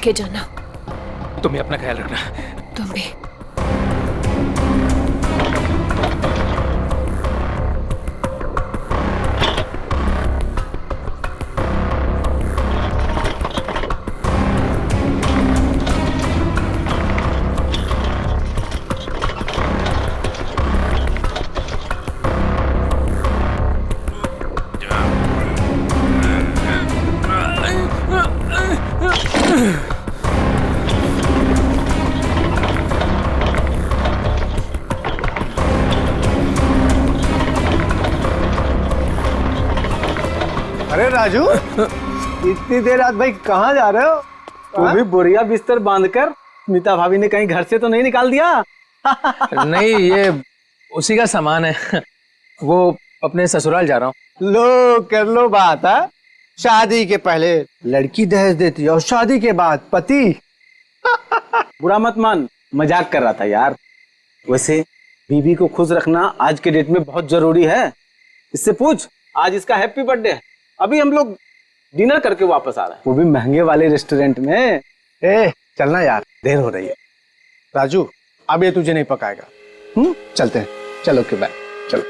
के जाना। तुम्हें अपना ख्याल रखना। तुम भी। अरे राजू, इतनी देर रात भाई कहाँ जा रहे हो? वो भी बोरिया बिस्तर बांधकर मीता भाभी ने कहीं घर से तो नहीं निकाल दिया? नहीं, ये उसी का सामान है। वो अपने ससुराल जा रहा हूँ। लो कर लो बात है। शादी के पहले लड़की दहेज देती है और शादी के बाद पति। बुरा मत मान, मजाक कर रहा था यार। वैसे बीवी को खुश रखना आज के डेट में बहुत जरूरी है। इससे पूछ, आज इसका हैप्पी बर्थडे है। अभी हम लोग डिनर करके वापस आ रहे हैं, वो भी महंगे वाले रेस्टोरेंट में। चलना यार, देर हो रही है। राजू, अब ये तुझे नहीं पकाएगा। चलते हैं। चलो के बाय। चलो।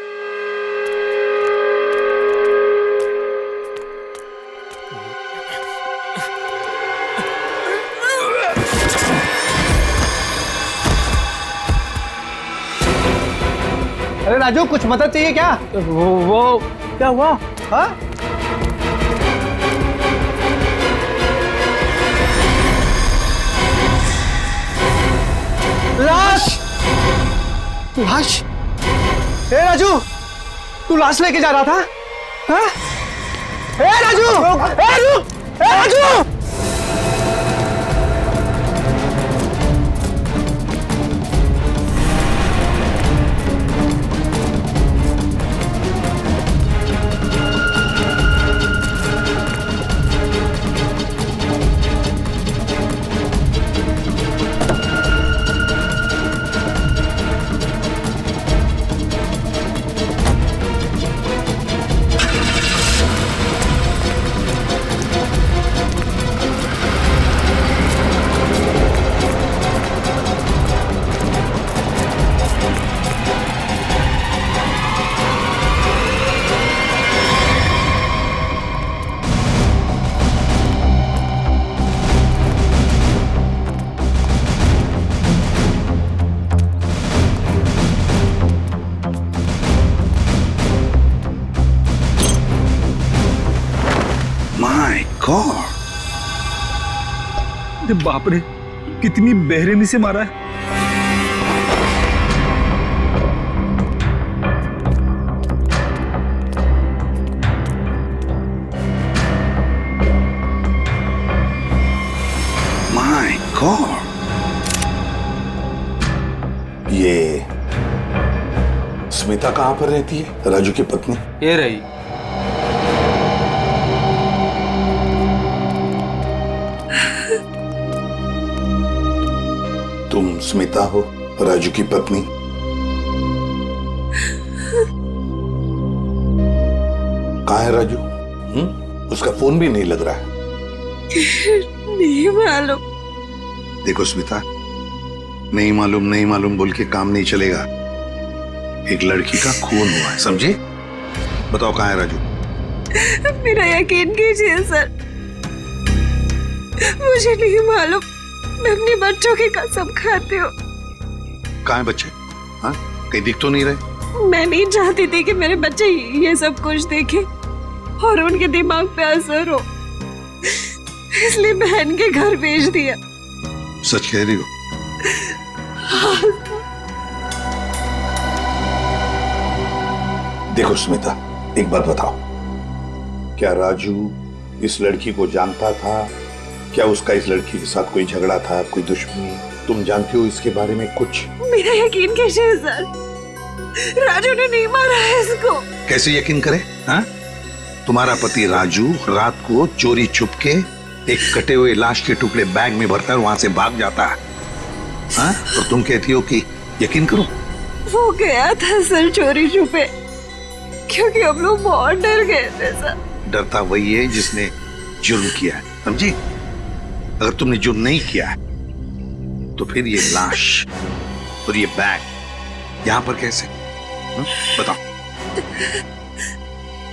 अरे राजू, कुछ मदद चाहिए क्या? वो क्या हुआ? हाँ? लाश! लाश? ए राजू, तू लाश लेके जा रहा था? हाँ? ए राजू! ए राजू! ए राजू! माय गॉड, अरे बाप रे, कितनी बेरहमी से मारा है। माय गॉड, ये स्मिता कहां पर रहती है? राजू की पत्नी। ये रही। तुम स्मिता हो, राजू की पत्नी? कहाँ है राजू? उसका फोन भी नहीं लग रहा है। नहीं मालूम। देखो स्मिता, नहीं मालूम बोल के काम नहीं चलेगा। एक लड़की का खून हुआ है, समझे? बताओ कहाँ है राजू? मेरा यकीन कीजिए सर, मुझे नहीं मालूम। मैं अपने बच्चों की कसम खाती हूँ। कहाँ है बच्चे? हाँ, कहीं दिख तो नहीं रहे। मैं नहीं चाहती थी कि मेरे बच्चे ये सब कुछ देखें और उनके दिमाग पे असर हो, इसलिए बहन के घर भेज दिया। सच कह रही हो? देखो स्मिता, एक बात बताओ, क्या राजू इस लड़की को जानता था? क्या उसका इस लड़की के साथ कोई झगड़ा था, कोई दुश्मनी? तुम जानती हो इसके बारे में कुछ? मेरा यकीन कीजिए सर, राजू ने नहीं मारा है इसको। कैसे यकीन करे? हाँ? तुम्हारा पति राजू रात को चोरी छुप के एक कटे हुए लाश के टुकड़े बैग में भरकर वहां से भाग जाता है, हाँ? और तुम कहती हो कि यकीन करो? वो गया था सर चोरी छुपे, क्योंकि हम लोग बहुत डर गए थे सर। डरता वही है जिसने जुर्म किया है, समझी? अगर तुमने जुर्म नहीं किया है तो फिर ये लाश और ये बैग यहाँ पर कैसे? बताओ।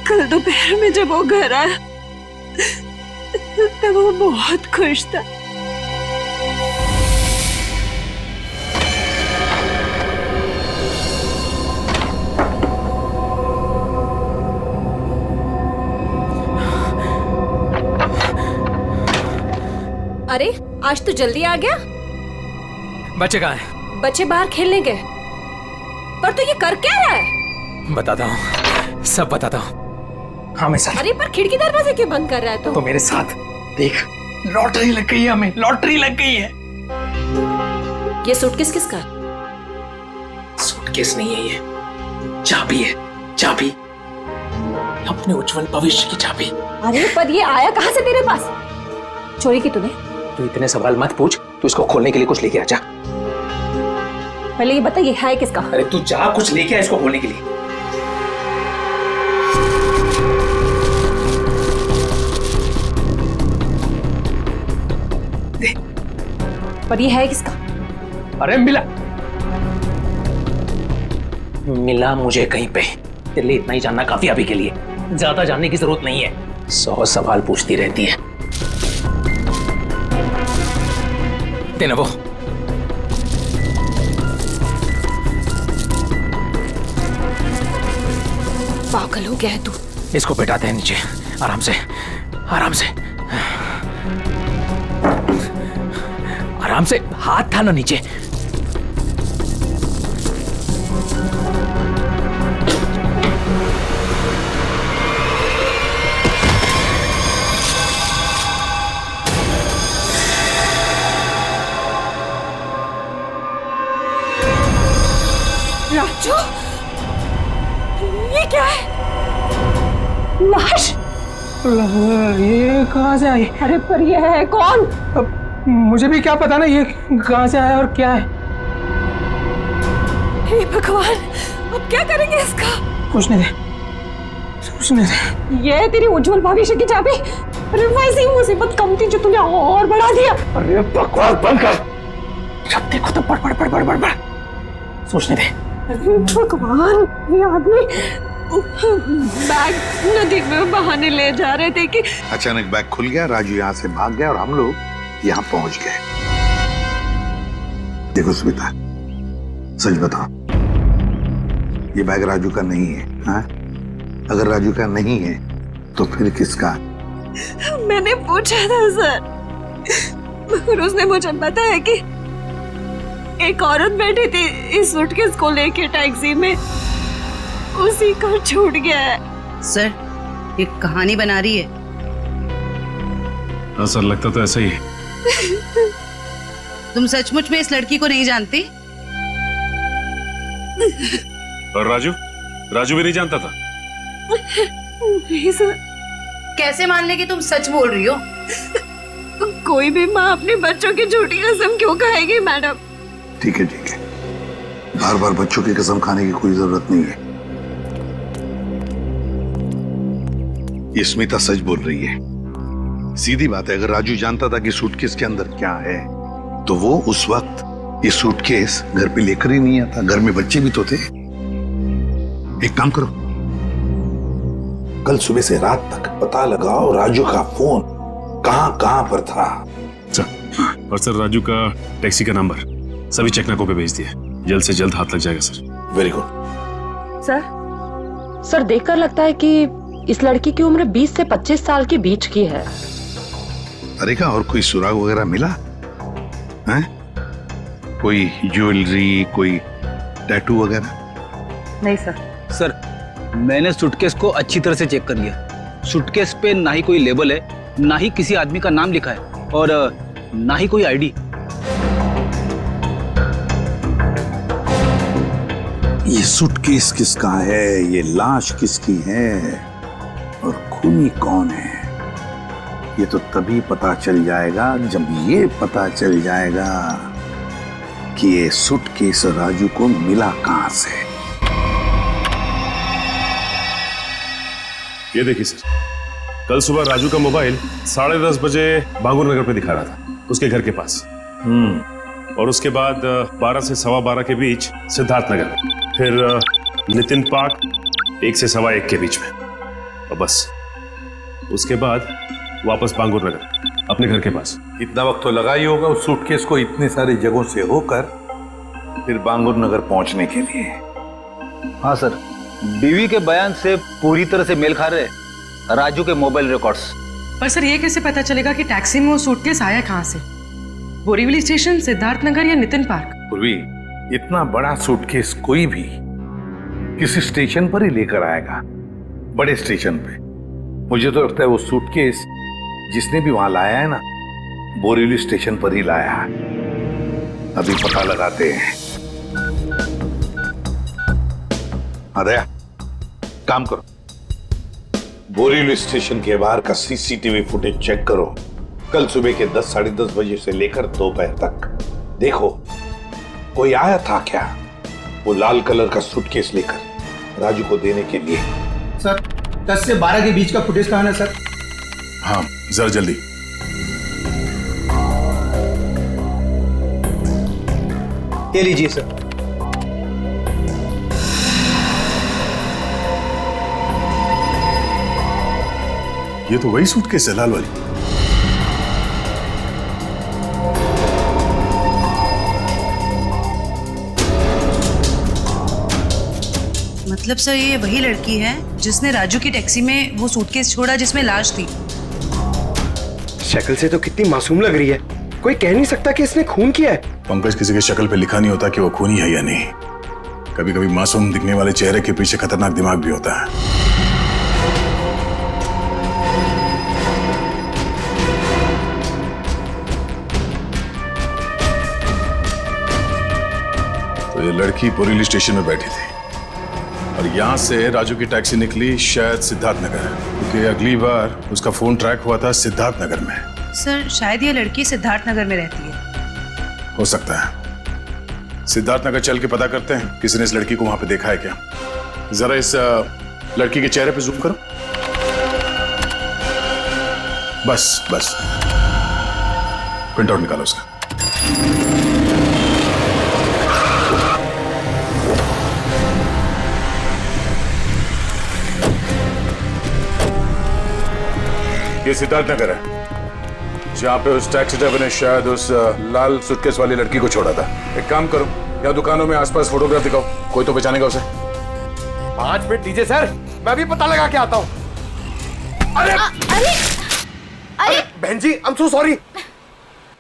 कल दोपहर में जब वो घर आया तब वो बहुत खुश था। अरे आज तो जल्दी आ गया। बच्चे कहाँ हैं? बच्चे बाहर खेलने गए। पर तू ये कर क्या रहा है? बताता हूँ, सब बताता हूँ। हाँ मैं साथ। अरे पर खिड़की दरवाजे क्यों बंद कर रहा है तू? तो मेरे साथ देख, लॉटरी लग गई है, हमें लॉटरी लग गई है। ये सूटकेस किसका? सूटकेस नहीं है, ये चाबी है, चाबी, अपने उज्जवल भविष्य की चाबी। अरे पर ये आया कहाँ से तेरे पास? चोरी की तूने? तू इतने सवाल मत पूछ, तू इसको खोलने के लिए कुछ लेके आ जा। पहले ये बता ये है किसका? अरे तू जा, कुछ लेके आ इसको खोलने के लिए। पर ये है किसका? अरे मिला मुझे कहीं पे। तेरे लिए इतना ही जानना काफी अभी के लिए, ज्यादा जानने की जरूरत नहीं है। 100 सवाल पूछती रहती है। देना वो। पागल हो गया है तू। इसको बैठाते हैं नीचे, आराम से, आराम से, आराम से। हाथ था ना नीचे। राजू, ये क्या है? लाश? ये कहाँ से आई? अरे पर ये है कौन? अब मुझे भी क्या पता ना ये कहाँ से आया और क्या है। हे भगवान, अब क्या करेंगे इसका? पूछने दे, पूछने दे। ये तेरी उज्जवल भविष्य की चाबी। अरे वैसी मुसीबत कम थी जो तूने और बढ़ा दिया। अरे बकवास बंद कर। जब देखो तो बड़। सोचने दे। भगवान, ये आदमी बैग नदी में बहाने ले जा रहे थे कि अचानक बैग खुल गया, राजू यहाँ से भाग गया और हम लोग यहाँ पहुंच गए। देखो स्मिता, सच बताओ, ये बैग राजू का नहीं है, हाँ? अगर राजू का नहीं है तो फिर किसका? मैंने पूछा था सर, और उसने मुझे बताया कि एक औरत बैठी थी इस सूटकेस को लेके टैक्सी में, उसी को छूट गया है। सर, ये कहानी बना रही है। हाँ सर, लगता तो ऐसा ही है। तुम सचमुच में इस लड़की को नहीं जानती? और राजू भी नहीं जानता था? नहीं सर। कैसे मान ले कि तुम सच बोल रही हो? कोई भी माँ अपने बच्चों की झूठी कसम क्यों खाएगी मैडम? ठीक है, बार बार बच्चों की कसम खाने की कोई जरूरत नहीं है। ये स्मिता सच बोल रही है। सीधी बात है, अगर राजू जानता था कि सूटकेस के अंदर क्या है तो वो उस वक्त ये सूटकेस घर पे लेकर ही नहीं आता। घर में बच्चे भी तो थे। एक काम करो, कल सुबह से रात तक पता लगाओ राजू का फोन कहां पर था। सर, और सर राजू का टैक्सी का नंबर सभी चेकनाकों पे भेज दिया। जल्द से जल्द हाथ लग जाएगा सर। Very good. सर देखकर लगता है कि इस लड़की की उम्र 20 से 25 साल के बीच की है। अरे का और कोई सुराग वगैरह मिला है? कोई ज्वेलरी, कोई टैटू वगैरह? नहीं सर। सर, मैंने सूटकेस को अच्छी तरह से चेक कर लिया। सूटकेस पे ना ही कोई लेबल है, ना ही किसी आदमी का नाम लिखा है और ना ही कोई आईडी। ये सूटकेस किसका है, ये लाश किसकी है और खूनी कौन है, ये तो तभी पता चल जाएगा जब ये पता चल जाएगा कि ये सूटकेस राजू को मिला कहां से। ये देखिए सर, कल सुबह राजू का मोबाइल 10:30 बजे बांगुर नगर पे दिखा रहा था, उसके घर के पास। और उसके बाद 12 से 12:15 के बीच सिद्धार्थ नगर, फिर नितिन पार्क 1 से 1:15 के बीच में, और बस उसके बाद वापस बांगुर नगर अपने घर के पास। इतना वक्त तो लगा ही होगा उस सूटकेस को इतने सारी जगहों से होकर फिर बांगुर नगर पहुंचने के लिए। हाँ सर, बीवी के बयान से पूरी तरह से मेल खा रहे राजू के मोबाइल रिकॉर्ड्स। पर सर ये कैसे पता चलेगा कि टैक्सी में वो सूटकेस आया कहाँ से? बोरीवली स्टेशन, सिद्धार्थ नगर या नितिन पार्क? पूर्वी, इतना बड़ा सूटकेस कोई भी किसी स्टेशन पर ही लेकर आएगा, बड़े स्टेशन पे। मुझे तो लगता है वो सूटकेस जिसने भी वहां लाया है ना, बोरीवली स्टेशन पर ही लाया है। अभी पता लगाते हैं। अदया, काम करो, बोरीवली स्टेशन के बाहर का सीसीटीवी फुटेज चेक करो। कल सुबह के 10, 10:30 बजे से लेकर दोपहर तक देखो कोई आया था क्या वो लाल कलर का सूटकेस लेकर राजू को देने के लिए। सर 10 से 12 के बीच का फुटेज कहाँ है सर? हाँ, जरा जल्दी। ये लीजिए सर। ये तो वही सूटकेस है, लाल वाली। मतलब सर ये वही लड़की है जिसने राजू की टैक्सी में वो सूटकेस छोड़ा जिसमें लाश थी। शक्ल से तो कितनी मासूम लग रही है, कोई कह नहीं सकता कि इसने खून किया है। पंकज, किसी की शक्ल पे लिखा नहीं होता कि वो खूनी है या नहीं। कभी कभी मासूम दिखने वाले चेहरे के पीछे खतरनाक दिमाग भी होता है। तो ये लड़की बोरीवली स्टेशन में बैठी थी और यहाँ से राजू की टैक्सी निकली शायद सिद्धार्थ नगर, क्योंकि अगली बार उसका फोन ट्रैक हुआ था सिद्धार्थ नगर में। सर शायद ये लड़की सिद्धार्थ नगर में रहती है। हो सकता है। सिद्धार्थ नगर चल के पता करते हैं किसी ने इस लड़की को वहां पे देखा है क्या। जरा इस लड़की के चेहरे पे जूम करो। बस बस, प्रिंट आउट निकालो उसका। ये सिद्धार्थ नगर है जहाँ पे उस टैक्सी ड्राइवर ने शायद उस लाल सूटकेस वाली लड़की को छोड़ा था। एक काम करो, या दुकानों में आसपास फोटोग्राफ दिखाओ, कोई तो पहचानेगा उसे। 5 मिनट दीजिए सर, मैं भी पता लगा के आता हूँ। अरे अरे बहन जी, आई एम सो सॉरी।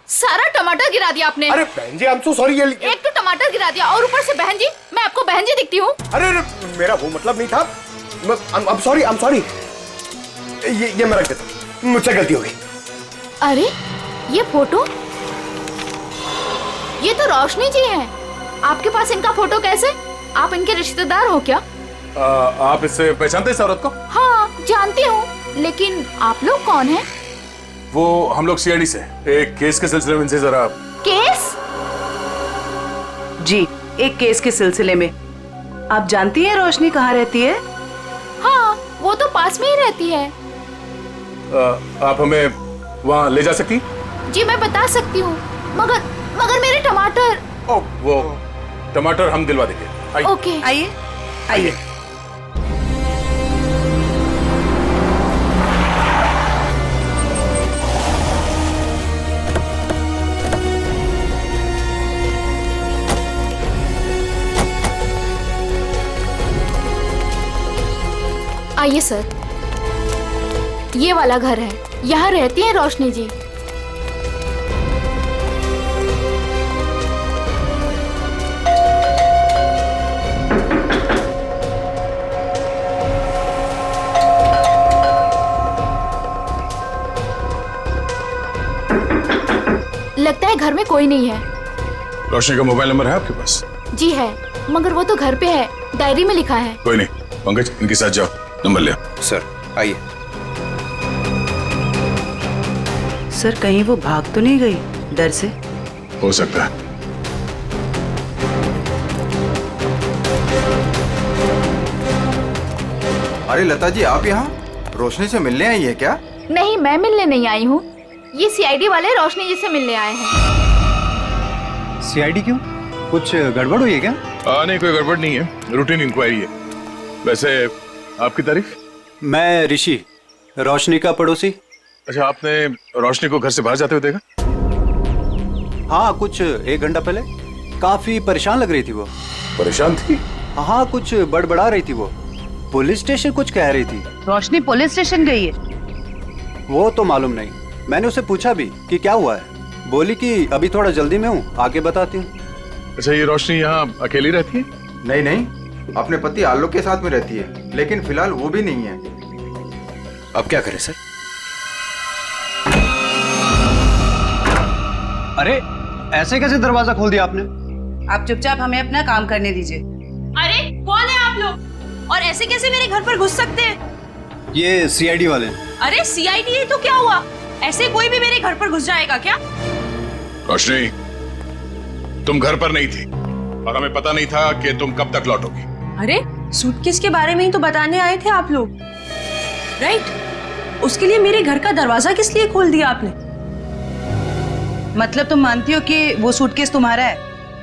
सारा टमाटर गिरा दिया आपने। अरे बहन जी, आई एम सो सॉरी। ये एक तो टमाटर गिरा दिया और ऊपर से बहन जी, मैं आपको बहन जी दिखती हूँ? अरे मेरा वो मतलब नहीं था। I am sorry, I am sorry. ये मैं रख देता हूँ, मुझसे गलती हो गई। अरे ये फोटो, ये तो रोशनी जी हैं। आपके पास इनका फोटो कैसे? आप इनके रिश्तेदार हो क्या? आप इससे पहचानते इस औरत को? हाँ जानती हूँ, लेकिन आप लोग कौन हैं? वो हम लोग सीआईडी से एक केस के सिलसिले में इनसे जरा। केस? जी, एक केस के सिलसिले में। आप जानती हैं रोशनी कहाँ रहती है? हाँ, वो तो पास में ही रहती है। आप हमें वहाँ ले जा सकती? जी मैं बता सकती हूँ, मगर मेरे टमाटर। ओ, वो टमाटर हम दिलवा देंगे। आइए। ओके आइए आइए। आइए सर, ये वाला घर है, यहाँ रहती है रोशनी जी। लगता है घर में कोई नहीं है। रोशनी का मोबाइल नंबर है आपके पास? जी है, मगर वो तो घर पे है, डायरी में लिखा है। कोई नहीं, पंकज इनके साथ जाओ, नंबर ले आओ। सर आइए। सर कहीं वो भाग तो नहीं गई डर से? हो सकता है। अरे लता जी, आप यहाँ रोशनी से मिलने आई है क्या? नहीं, मैं मिलने नहीं आई हूँ, ये सीआईडी वाले रोशनी जी से मिलने आए हैं। सीआईडी क्यों? कुछ गड़बड़ हुई है क्या? नहीं, कोई गड़बड़ नहीं है, रूटीन इंक्वायरी है। वैसे आपकी तारीफ? मैं ऋषि, रोशनी का पड़ोसी। अच्छा, आपने रोशनी को घर से बाहर जाते हुए देखा? हाँ, कुछ 1 घंटा पहले। काफी परेशान लग रही थी वो। परेशान थी? हाँ, कुछ बड़बड़ा रही थी वो। पुलिस स्टेशन कुछ कह रही थी। रोशनी पुलिस स्टेशन गई है? वो तो मालूम नहीं, मैंने उससे पूछा भी कि क्या हुआ है। बोली कि अभी थोड़ा जल्दी में हूँ, आके बताती हूँ। अच्छा, ये रोशनी यहाँ अकेली रहती है? नहीं नहीं, अपने पति आलोक के साथ में रहती है, लेकिन फिलहाल वो भी नहीं है। अब क्या करें सर? अरे ऐसे कैसे दरवाजा खोल दिया आपने? आप चुपचाप हमें अपना काम करने दीजिए। अरे कौन है आप लोग, और ऐसे कैसे मेरे घर पर घुस सकते हैं? ये सीआईडी वाले हैं। अरे सीआईडी है तो क्या हुआ, ऐसे कोई भी मेरे घर पर घुस जाएगा क्या? रोशनी, तुम घर पर नहीं थी और हमें पता नहीं था कि तुम कब तक लौटोगी। अरे सूटकेस के बारे में ही तो बताने आए थे आप लोग, राइट? उसके लिए मेरे घर का दरवाजा किस लिए खोल दिया आपने? मतलब तुम मानती हो कि वो सूटकेस तुम्हारा है?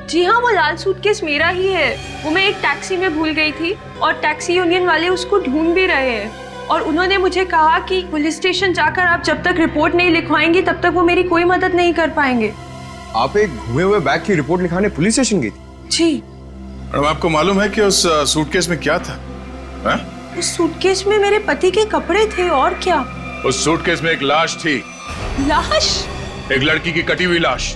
जी हाँ, वो लाल सूटकेस मेरा ही है। वो मैं एक टैक्सी में भूल गई थी और टैक्सी यूनियन वाले उसको ढूंढ भी रहे हैं, और उन्होंने मुझे कहा कि पुलिस स्टेशन जाकर आप जब तक रिपोर्ट नहीं लिखवाएंगी तब तक वो मेरी कोई मदद नहीं कर पाएंगे। आप एक घुमे हुए बैग की रिपोर्ट लिखाने पुलिस स्टेशन गई थी? जी। अब आपको मालूम है कि उस सूटकेस में क्या था? हा? उस सूटकेस में मेरे पति के कपड़े थे, और क्या? उस सूटकेस में एक लाश थी। लाश? एक लड़की की कटी हुई लाश।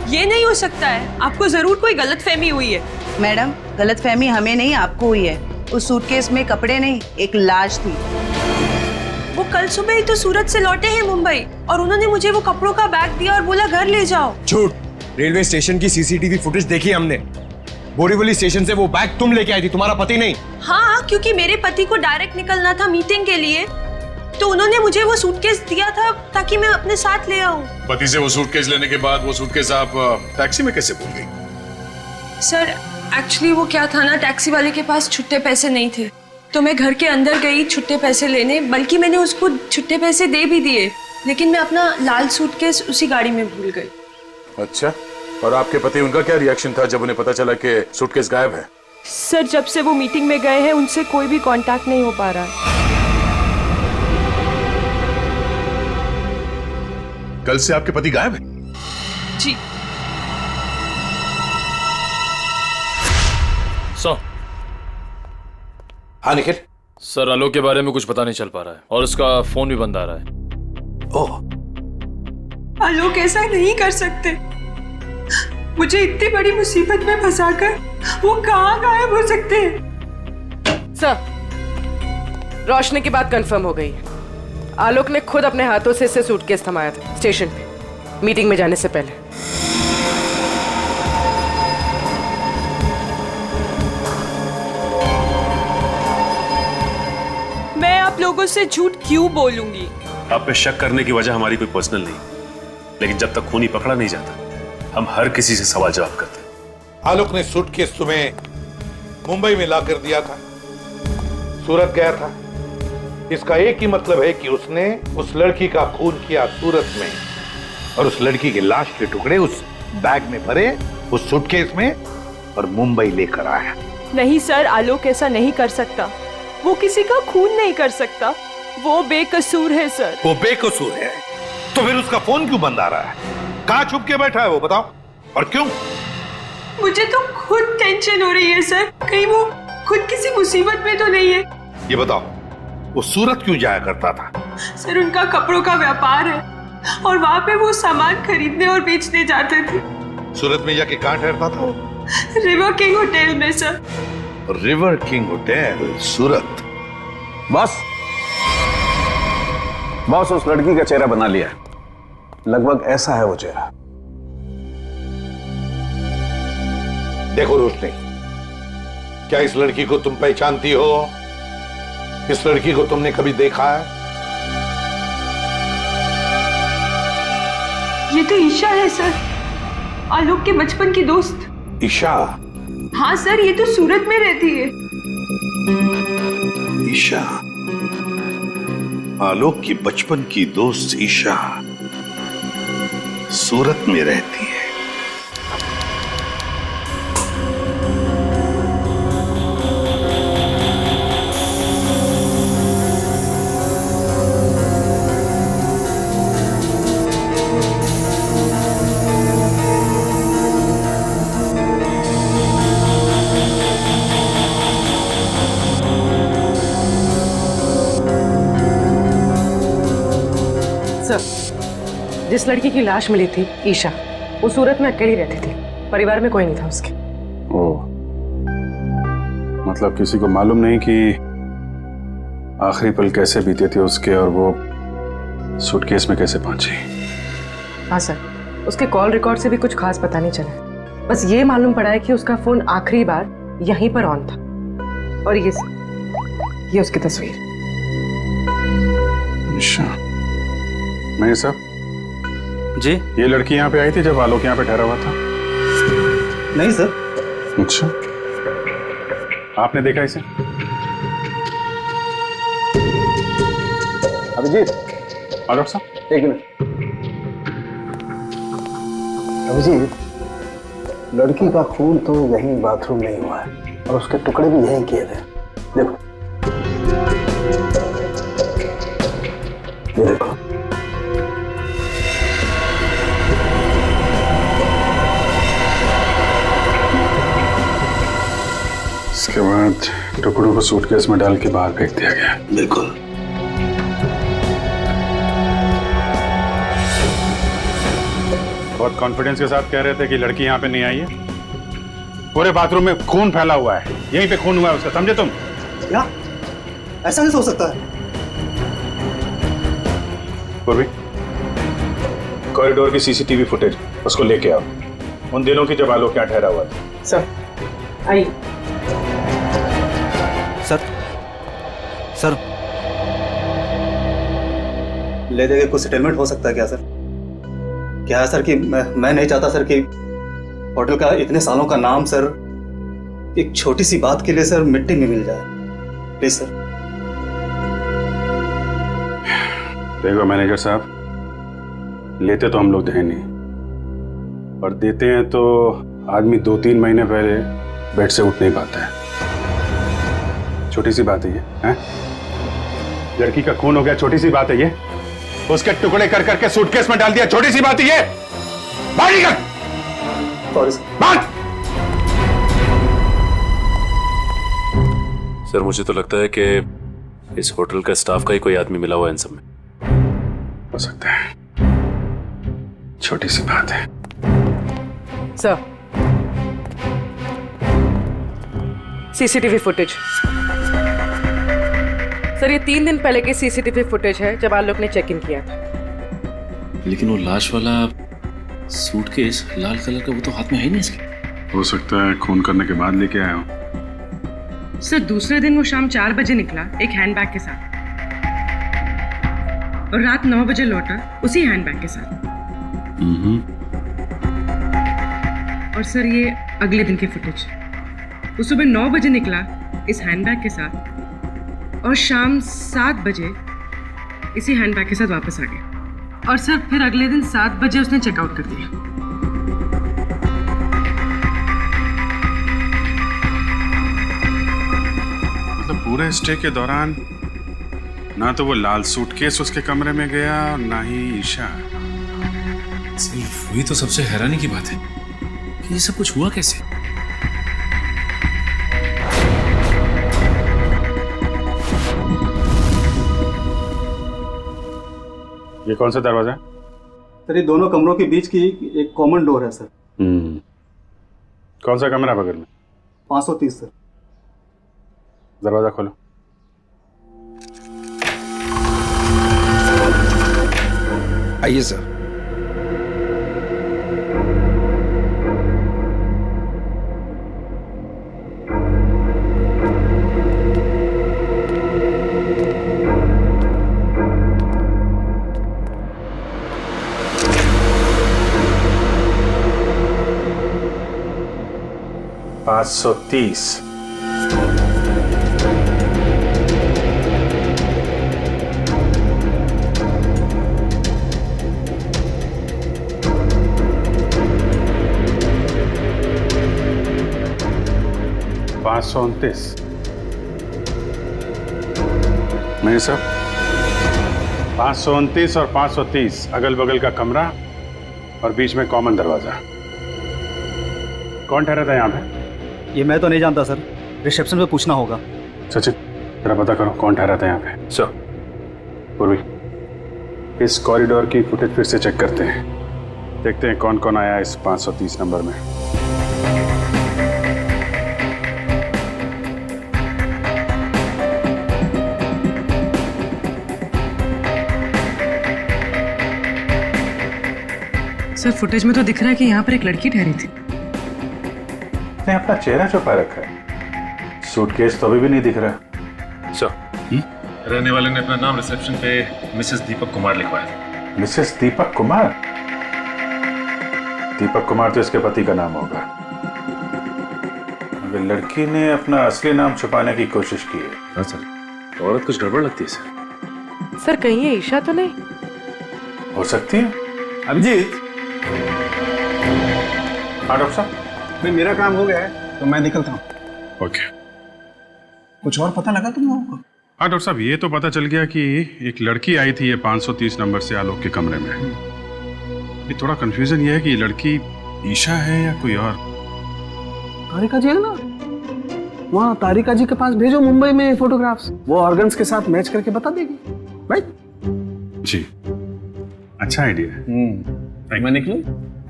ये नहीं हो सकता है, आपको जरूर कोई गलतफहमी हुई है। मैडम, गलतफहमी हमें नहीं आपको हुई है। उस सूटकेस में कपड़े नहीं, एक लाश थी। वो कल सुबह ही तो सूरत से लौटे हैं मुंबई, और उन्होंने मुझे वो कपड़ों का बैग दिया और बोला घर ले जाओ। झूठ। रेलवे स्टेशन की सीसीटीवी फुटेज देखी हमने। बोरीवली स्टेशन से वो बैग तुम लेके आई थी, तुम्हारा पति नहीं। हाँ, क्योंकि मेरे पति को डायरेक्ट निकलना था मीटिंग के लिए, तो उन्होंने मुझे वो सूटकेस दिया था ताकि मैं अपने साथ ले आऊं। पति से वो सूटकेस लेने के बाद वो सूटकेस आप टैक्सी में कैसे भूल गई? सर एक्चुअली वो क्या था ना, टैक्सी वाले के पास छुट्टे पैसे नहीं थे, तो मैं घर के अंदर गई छुट्टे पैसे लेने, बल्कि मैंने उसको छुट्टे पैसे दे भी दिए, लेकिन मैं अपना लाल सूटकेस उसी गाड़ी में भूल गई। अच्छा, और आपके पति, उनका क्या रिएक्शन था जब उन्हें पता चला कि सूटकेस गायब है? सर जब से वो मीटिंग में गए हैं उनसे कोई भी कांटेक्ट नहीं हो पा रहा है। कल से आपके पति गायब है? जी। हाँ निखिल। सर आलोक के बारे में कुछ पता नहीं चल पा रहा है और उसका फोन भी बंद आ रहा है। ओह, आलोक ऐसा नहीं कर सकते। मुझे इतनी बड़ी मुसीबत में फंसाकर वो कहाँ गायब हो सकते हैं? सर, रोशनी की बात कंफर्म हो गई है। आलोक ने खुद अपने हाथों से इसे सूटकेस थमाया था स्टेशन पे, मीटिंग में जाने से पहले। मैं आप लोगों से झूठ क्यों बोलूंगी? आप पे शक करने की वजह हमारी कोई पर्सनल नहीं, लेकिन जब तक खूनी पकड़ा नहीं जाता हम हर किसी से सवाल जवाब करते हैं। आलोक ने सूटकेस तुम्हें मुंबई में लाकर दिया था, सूरत गया था। इसका एक ही मतलब है कि उसने उस लड़की का खून किया सूरत में, और उस लड़की की लाश के टुकड़े उस बैग में भरे, उस सूटकेस में, और मुंबई लेकर आया। नहीं सर, आलोक ऐसा नहीं कर सकता। वो किसी का खून नहीं कर सकता। वो बेकसूर है सर। वो बेकसूर है तो फिर उसका फोन क्यों बंद आ रहा है? कहाँ छुप के बैठा है वो, बताओ, और क्यों? मुझे तो खुद टेंशन हो रही है सर, कहीं वो खुद किसी मुसीबत में तो नहीं है। ये बताओ, वो सूरत क्यों जाया करता था? सर, उनका कपड़ों का व्यापार है और वहाँ पे वो सामान खरीदने और बेचने जाते थे। सूरत में जाके कहाँ ठहरता था वो? रिवर किंग होटल में सर। रिवर किंग होटल, सूरत। बॉस उस लड़की का चेहरा बना लिया, लगभग ऐसा है वो चेहरा। देखो रोशनी, क्या इस लड़की को तुम पहचानती हो? इस लड़की को तुमने कभी देखा है? ये तो ईशा है सर, आलोक के बचपन की दोस्त। ईशा? हाँ सर, ये तो सूरत में रहती है। ईशा, आलोक की बचपन की दोस्त ईशा सूरत में रहती है। जिस लड़की की लाश मिली थी, ईशा, वो सूरत में अकेली रहती थी, परिवार में कोई नहीं था उसके। ओह, मतलब किसी को मालूम नहीं कि आखिरी पल कैसे बीते थे उसके, और वो सूटकेस में कैसे पहुंची। हाँ सर, उसके कॉल रिकॉर्ड से भी कुछ खास पता नहीं चला। बस ये मालूम पड़ा है कि उसका फोन आखिरी बार यहीं पर ऑन था। और ये उसकी तस्वीर। अच्छा, मैं सब जी, ये लड़की यहाँ पे आई थी जब आलोक यहाँ पे ठहरा हुआ था? नहीं सर। अच्छा, आपने देखा इसे? अभिजीत, डॉक्टर साहब एक मिनट। अभिजीत, लड़की का खून तो यहीं बाथरूम में ही हुआ है और उसके टुकड़े भी यहीं किए थे। देखो, ये देखो। इसके बाद टुकड़ों को सूटकेस में डाल के बाहर फेंक दिया गया। बिल्कुल। बहुत कॉन्फिडेंस के साथ कह रहे थे कि लड़की यहाँ पे नहीं आई है। पूरे बाथरूम में खून फैला हुआ है, यहीं पे खून हुआ है उसका, समझे तुम? क्या? ऐसा नहीं हो सकता है। पूर्वी, कॉरिडोर की सीसीटीवी फुटेज उसको लेके आओ, उन दिनों की जब आलोक यहाँ ठहरा हुआ था। सर, आई। सर, ले देके कुछ सेटलमेंट हो सकता है क्या सर? क्या है सर कि मैं नहीं चाहता सर कि होटल का इतने सालों का नाम सर एक छोटी सी बात के लिए सर मिट्टी में मिल जाए। Please sir. देखो मैनेजर साहब, लेते तो हम लोग हैं नहीं, और देते हैं तो आदमी 2-3 महीने पहले बेड से उठ नहीं पाता है। छोटी सी बात है ये, हैं? लड़की का खून हो गया, छोटी सी बात है ये। उसके टुकड़े कर करके सूटकेस में डाल दिया, छोटी सी बात है ये। बाहर निकल। Sorry sir. बात। सर, मुझे तो लगता है कि इस होटल का स्टाफ का ही कोई आदमी मिला हुआ है इन सब में। हो सकता है। छोटी सी बात है। Sir, CCTV footage. सर, ये 3 दिन पहले की सीसीटीवी फुटेज है जब आलोक ने चेक इन किया था। लेकिन वो लाश वाला सूटकेस लाल कलर का, वो तो हाथ में है ही नहीं इसके। हो सकता है खून करने के बाद लेके आया हो। सर, दूसरे दिन वो शाम 4 बजे निकला एक हैंडबैग के साथ और रात 9 बजे लौटा उसी हैंडबैग के साथ। और सर, ये अगले दिन की फुटेज। वो सुबह 9 बजे निकला इस हैंडबैग के साथ और शाम 7 बजे इसी हैंडबैग के साथ वापस आ गया। और सर, फिर अगले दिन 7 बजे उसने चेकआउट कर दिया। मतलब पूरे स्टे के दौरान ना तो वो लाल सूटकेस उसके कमरे में गया और ना ही ईशा। सिर्फ वही तो सबसे हैरानी की बात है कि ये सब कुछ हुआ कैसे। ये कौन सा दरवाजा है? सर, ये दोनों कमरों के बीच की एक कॉमन डोर है सर। कौन सा कमरा बगल में? 530 सर। दरवाजा खोलो। आइए सर। $530। $529। नहीं सर, 529 और 530 अगल बगल का कमरा और बीच में कॉमन दरवाजा। कौन ठहरा था यहाँ पे? ये मैं तो नहीं जानता सर, रिसेप्शन पे पूछना होगा। सचिन, जरा पता करो कौन ठहरा था यहाँ पे। सर। पूर्वी, इस कॉरिडोर की फुटेज फिर से चेक करते हैं, देखते हैं कौन कौन आया इस 530 नंबर में। सर, फुटेज में तो दिख रहा है कि यहाँ पर एक लड़की ठहरी थी। ने अपना चेहरा छुपा रखा है, सूटकेस तो अभी भी नहीं दिख रहा। सर, रहने वाले ने अपना नाम रिसेप्शन पे मिसेस दीपक कुमार लिखवाया था। मिसेस दीपक कुमार? दीपक कुमार तो इसके पति का नाम होगा। अगर लड़की ने अपना असली नाम छुपाने की कोशिश की है। हाँ सर, औरत कुछ गड़बड़ लगती है सर। सर, कहीं ये ईशा तो नहीं? हो सकती है। अभिजीत। हाँ डॉक्टर साहब। भाई, मेरा काम हो गया है तो मैं निकलता हूँ। ओके। कुछ और पता लगा तुम लोगों को? हाँ डॉक्टर साहब, ये तो पता चल गया कि एक लड़की आई थी ये 530 नंबर से आलोक के कमरे में। अभी थोड़ा कंफ्यूजन ये है कि ये लड़की ईशा है या कोई और। तारिका जी है ना, वहाँ तारिका जी के पास भेजो मुंबई में फोटोग्राफ्स, वो ऑर्गन्स के साथ मैच करके बता देगी। राइट? जी, अच्छा आइडिया है। मैं निकलूं?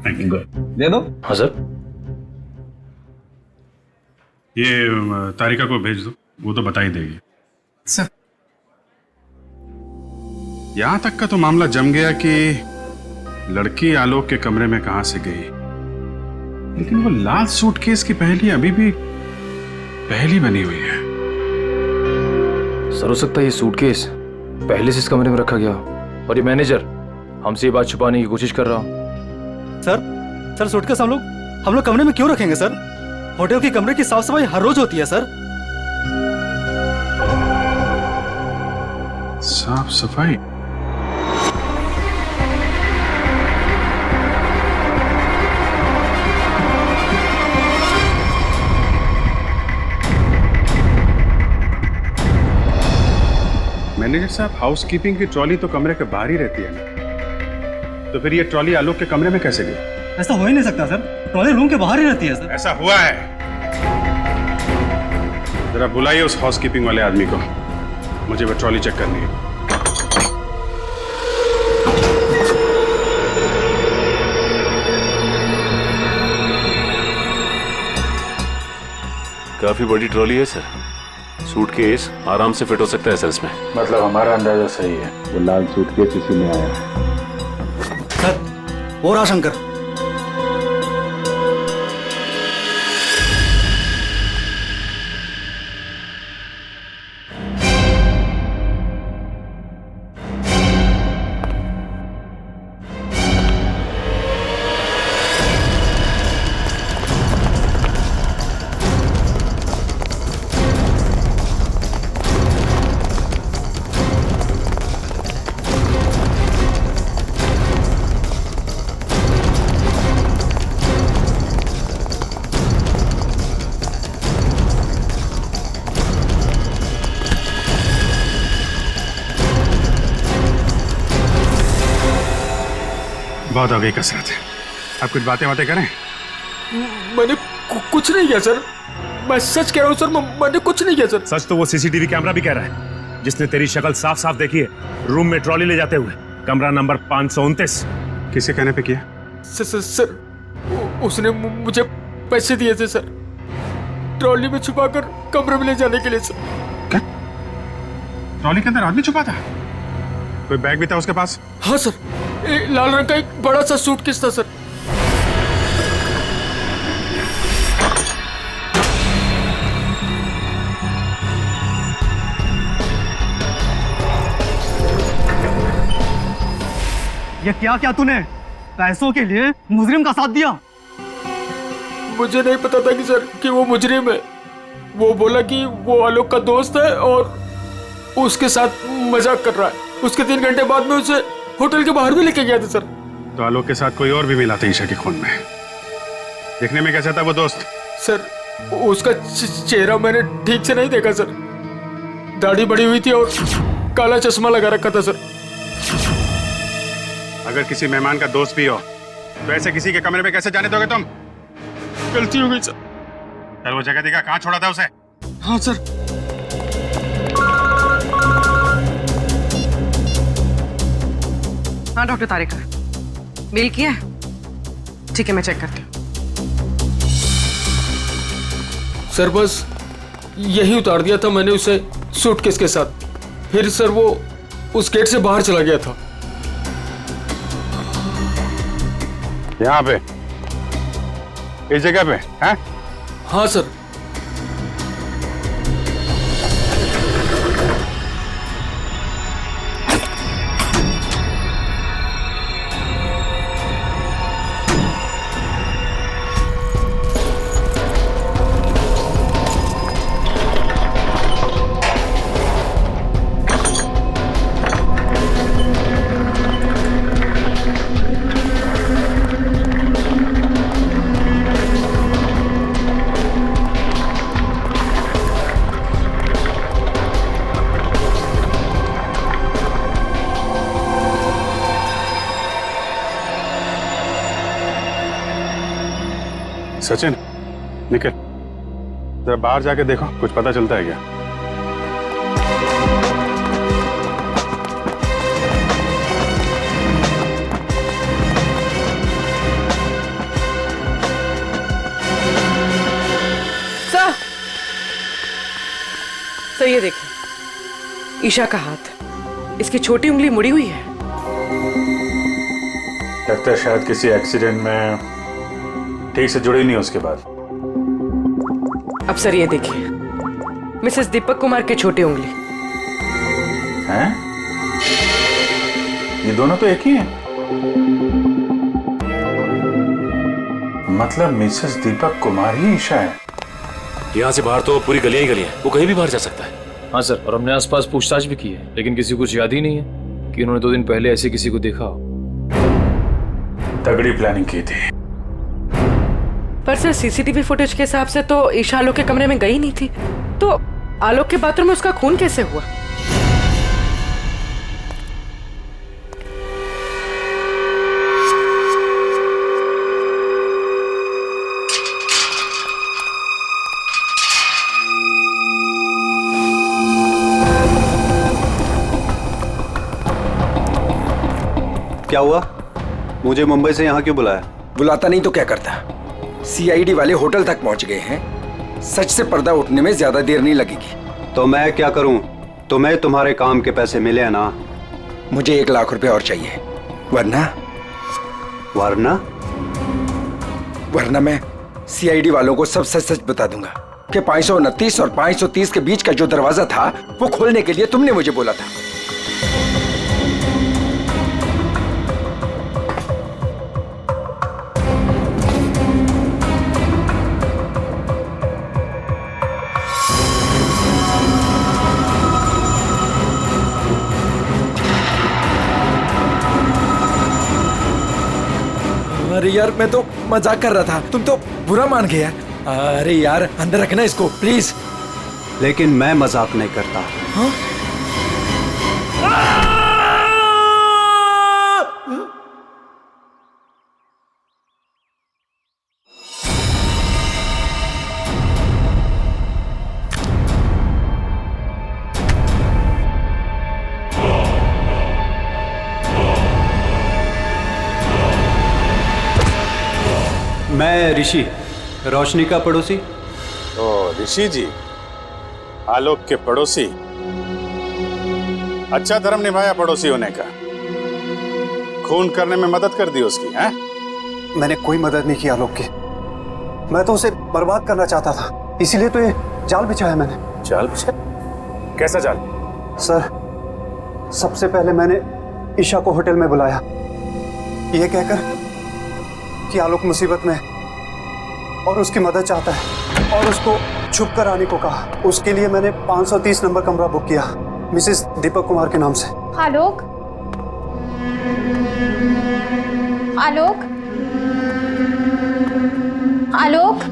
Thank you. दे दो। हाँ सर। ये तारिका को भेज दो, वो तो बता ही देगी। सर, यहां तक का तो मामला जम गया कि लड़की आलोक के कमरे में कहां से गई, लेकिन वो लाल सूटकेस की पहेली अभी भी पहेली बनी हुई है। सर, हो सकता है ये सूटकेस पहले से इस कमरे में रखा गया और ये मैनेजर हमसे ये बात छुपाने की कोशिश कर रहा हो। सर, सूटकेस हम लोग कमरे में क्यों रखेंगे सर? होटल के कमरे की साफ सफाई हर रोज होती है सर। साफ सफाई? मैनेजर साहब, हाउसकीपिंग की ट्रॉली तो कमरे के बाहर ही रहती है ना, तो फिर ये ट्रॉली आलोक के कमरे में कैसे गई? ऐसा हो ही नहीं सकता सर, ट्रॉली रूम के बाहर ही रहती है सर। ऐसा हुआ है। जरा बुलाइए उस हाउसकीपिंग वाले आदमी को, मुझे वो ट्रॉली चेक करनी है। काफी बड़ी ट्रॉली है सर, सूटकेस आराम से फिट हो सकता है सर इसमें। मतलब हमारा अंदाजा सही है, वो लाल सूटकेस इसी में आया। सर वो रहा शंकर। बहुत हो गई कसरत, अब कुछ बातें करें। मैंने कुछ नहीं किया सर, मैं सच कह रहा हूँ सर, मैंने कुछ नहीं किया सर। सच तो वो सीसीटीवी कैमरा भी कह रहा है, जिसने तेरी शक्ल साफ साफ देखी है रूम में ट्रॉली ले जाते हुए, कमरा नंबर 529। किसे कहने पे किया? सर उसने मुझे पैसे दिए थे सर, ट्रॉली में छुपाकर कमरे में ले जाने के लिए सर। क्या? ट्रॉली के अंदर आदमी छुपा था? कोई बैग भी था उसके पास? हाँ सर, लाल रंग का एक बड़ा सा सूटकेस था सर। ये क्या क्या तूने पैसों के लिए मुजरिम का साथ दिया? मुझे नहीं पता था कि सर कि वो मुजरिम है। वो बोला कि वो आलोक का दोस्त है और उसके साथ मजाक कर रहा है। उसके 3 घंटे बाद में उसे होटल के बाहर भी लेके गया था सर। तो आलोक के साथ कोई और भी मिला था ईशा के खून में? देखने में कैसा था वो दोस्त? सर उसका चेहरा मैंने ठीक से नहीं देखा सर, दाढ़ी बड़ी हुई थी और काला चश्मा लगा रखा था सर। अगर किसी मेहमान का दोस्त भी हो तो ऐसे किसी के कमरे में कैसे जाने दोगे तुम? गलती हो गई सर। चल वो जगह दिखा, कहाँ छोड़ा था उसे? हाँ सर। हाँ डॉक्टर तारिका, मेल किया है? ठीक है, मैं चेक करती हूँ। सर बस यही उतार दिया था मैंने उसे सूटकेस के साथ, फिर सर वो उस गेट से बाहर चला गया था। यहाँ पे, इस जगह पे? हैं? हाँ सर। सचिन, निकल, जरा बाहर जाके देखो, कुछ पता चलता है क्या? सर ये देखिए, ईशा का हाथ, इसकी छोटी उंगली मुड़ी हुई है। लगता है शायद किसी एक्सीडेंट में ठीक से जुड़ी नहीं उसके बाद। अब सर ये देखिए, मिसेस दीपक कुमार की छोटी उंगली। हैं? ये दोनों तो एक ही हैं। मतलब मिसेस दीपक कुमार ही ईशा है। यहाँ से बाहर तो पूरी गलियां ही गलियां, वो कहीं भी बाहर जा सकता है। हाँ सर, और हमने आसपास पूछताछ भी की है, लेकिन किसी को कुछ याद ही नहीं है कि उन्होंने 2 दिन पहले ऐसे किसी को देखा हो। तगड़ी प्लानिंग की थी। पर सर सीसीटीवी फुटेज के हिसाब से तो ईशा आलोक के कमरे में गई नहीं थी, तो आलोक के बाथरूम में उसका खून कैसे हुआ? क्या हुआ? मुझे मुंबई से यहाँ क्यों बुलाया? बुलाता नहीं तो क्या करता? सीआईडी वाले होटल तक पहुंच गए हैं सच से पर्दा उठने में ज्यादा देर नहीं लगेगी। तो मैं क्या करूं? तुम्हें तुम्हारे काम के पैसे मिले हैं ना? मुझे 1 लाख रुपए और चाहिए, वरना मैं सीआईडी वालों को सब सच सच बता दूंगा कि 529 और 530 के बीच का जो दरवाजा था वो खोलने के लिए तुमने मुझे बोला था। अरे यार, मैं तो मजाक कर रहा था, तुम तो बुरा मान गए यार। अरे यार, अंदर रखना इसको प्लीज। लेकिन मैं मजाक नहीं करता। हाँ? मैं ऋषि, रोशनी का पड़ोसी। ओ ऋषि जी, आलोक के पड़ोसी। अच्छा धर्म निभाया पड़ोसी होने का। खून करने में मदद कर दी उसकी, हैं? मैंने कोई मदद नहीं की आलोक की। मैं तो उसे बर्बाद करना चाहता था, इसीलिए तो ये जाल बिछाया मैंने। जाल बिछाया? कैसा जाल? सर, सबसे पहले मैंने ईशा को होटल में बुलाया, ये कहकर कि आलोक मुसीबत में और उसकी मदद चाहता है, और उसको छुप कर आने को कहा। उसके लिए मैंने 530 नंबर कमरा बुक किया मिसेस दीपक कुमार के नाम से। आलोक, आलोक, आलोक,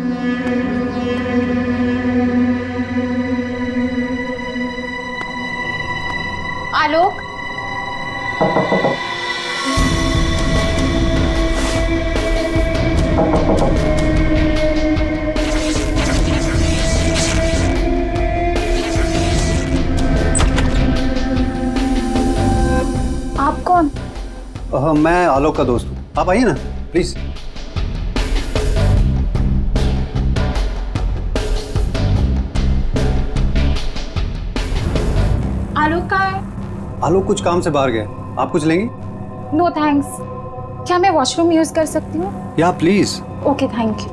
आलोक, आप कौन? मैं आलोक का दोस्त हूँ, आप आइए ना प्लीज। आलोक कहाँ है? आलोक कुछ काम से बाहर गए, आप कुछ लेंगी? No thanks. क्या मैं वॉशरूम यूज कर सकती हूँ? या प्लीज। Okay, thank you.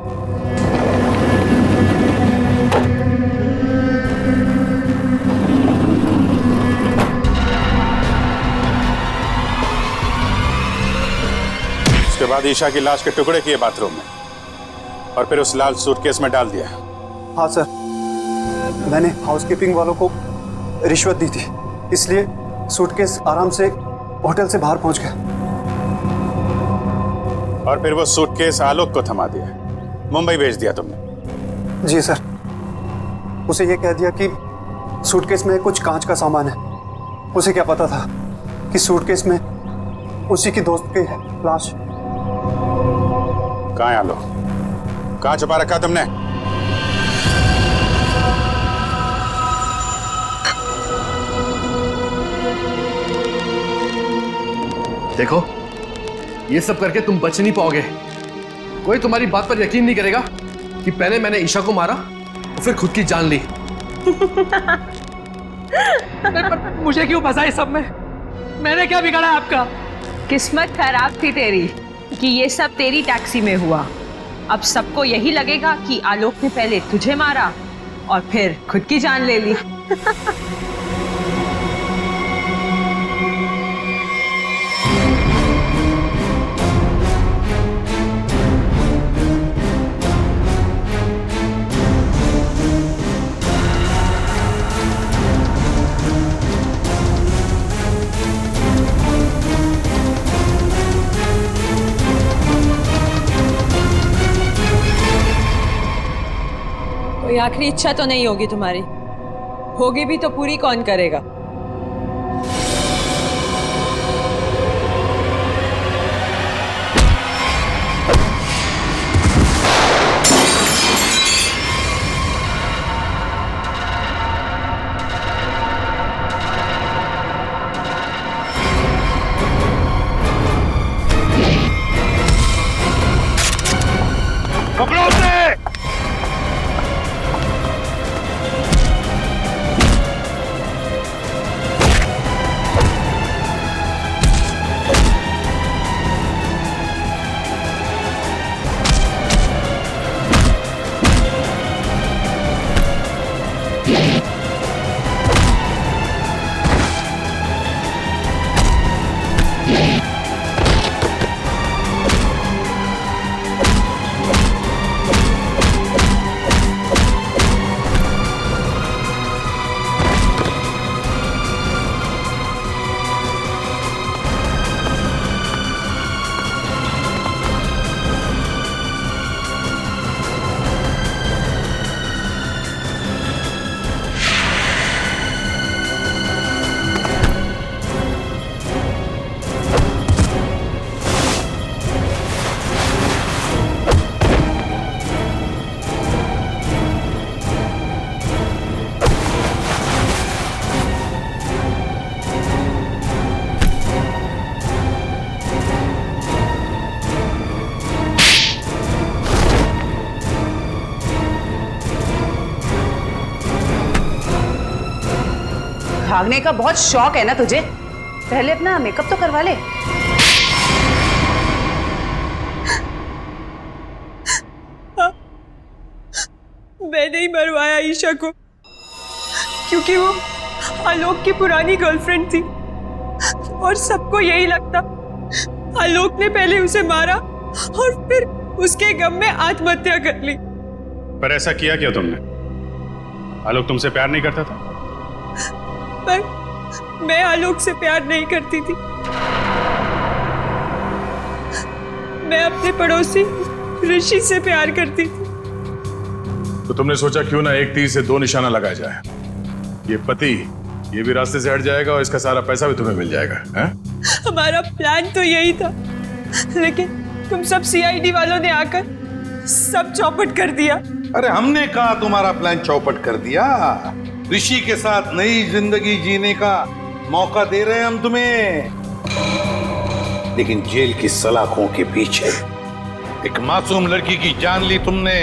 उसके बाद ईशा की लाश के टुकड़े किए बाथरूम में, और फिर उस लाल सूटकेस में डाल दिया। हाँ सर, मैंने हाउसकीपिंग वालों को रिश्वत दी थी, इसलिए सूटकेस आराम से होटल से बाहर पहुंच गया। और फिर वो सूटकेस आलोक को थमा दिया, मुंबई भेज दिया तुमने? जी सर, उसे ये कह दिया कि सूटकेस में कुछ कांच का सामान है। उसे क्या पता था कि सूटकेस में उसी की दोस्त की है लाश। कहाँ है आलोक? कहाँ छुपा रखा तुमने? देखो, ये सब करके तुम बच नहीं पाओगे। कोई तुम्हारी बात पर यकीन नहीं करेगा कि पहले मैंने ईशा को मारा और फिर खुद की जान ली। मुझे क्यों फंसा इस सब में? मैंने क्या बिगाड़ा आपका? किस्मत खराब थी तेरी कि ये सब तेरी टैक्सी में हुआ। अब सबको यही लगेगा कि आलोक ने पहले तुझे मारा और फिर खुद की जान ले ली। कोई आखिरी इच्छा तो नहीं होगी तुम्हारी? होगी भी तो पूरी कौन करेगा? पकड़ो उसे! भागने का बहुत शौक है ना तुझे? पहले अपना मेकअप तो करवा ले। मैंने ही मरवाया ईशा को, क्योंकि वो आलोक की पुरानी गर्लफ्रेंड थी और सबको यही लगता आलोक ने पहले उसे मारा और फिर उसके गम में आत्महत्या कर ली। पर ऐसा किया क्यों तुमने? आलोक तुमसे प्यार नहीं करता था? पर मैं आलोक से प्यार नहीं करती थी। मैं अपने पड़ोसी ऋषि से प्यार करती थी। तो तुमने सोचा क्यों ना एक तीर से दो निशाना लगाया जाए। ये पति ये भी रास्ते से हट जाएगा और इसका सारा पैसा भी तुम्हें मिल जाएगा। है? हमारा प्लान तो यही था, लेकिन तुम सब सीआईडी वालों ने आकर सब चौपट कर दिया। अरे हमने कहा तुम्हारा प्लान चौपट कर दिया। ऋषि के साथ नई जिंदगी जीने का मौका दे रहे हैं हम तुम्हें, लेकिन जेल की सलाखों के पीछे एक मासूम लड़की की जान ली तुमने।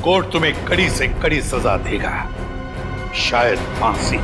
कोर्ट तुम्हें कड़ी से कड़ी सजा देगा, शायद फांसी।